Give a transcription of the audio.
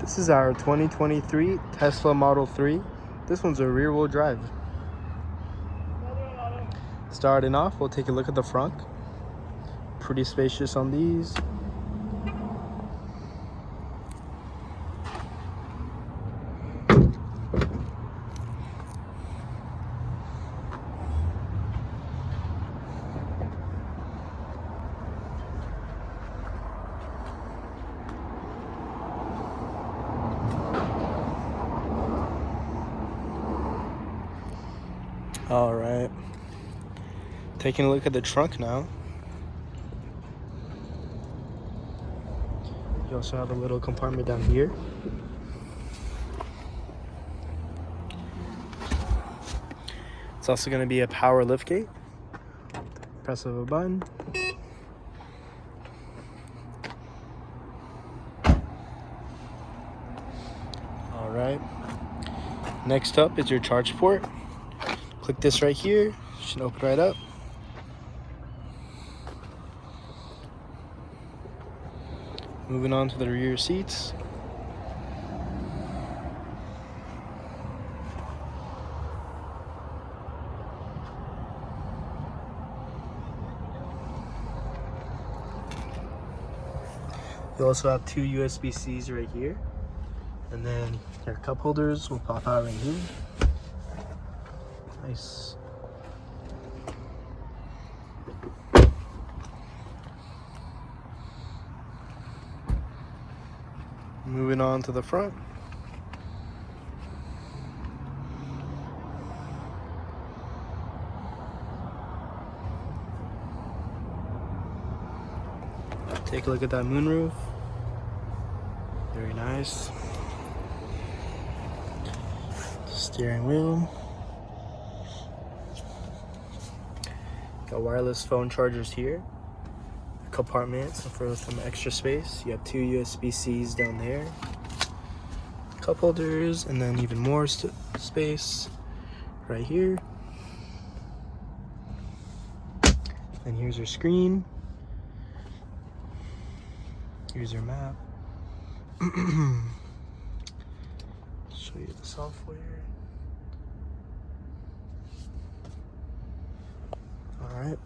This is our 2023 Tesla Model 3. This one's a rear-wheel drive. Starting off, we'll take a look at the front. Pretty spacious on these. All right, taking a look at the trunk now. You also have a little compartment down here. It's also going to be a power liftgate. Press of a button. All right, next up is your charge port. Click this right here, should open right up. Moving on to the rear seats. You also have two USB-Cs right here. And then your cup holders will pop out right here. Nice. Moving on to the front. Take a look at that moonroof. Very nice. Steering wheel. Got wireless phone chargers here. Compartments for some extra space. You have two USB-Cs down there. Cup holders, and then even more space right here. And here's your screen. Here's your map. Show you the software. All right.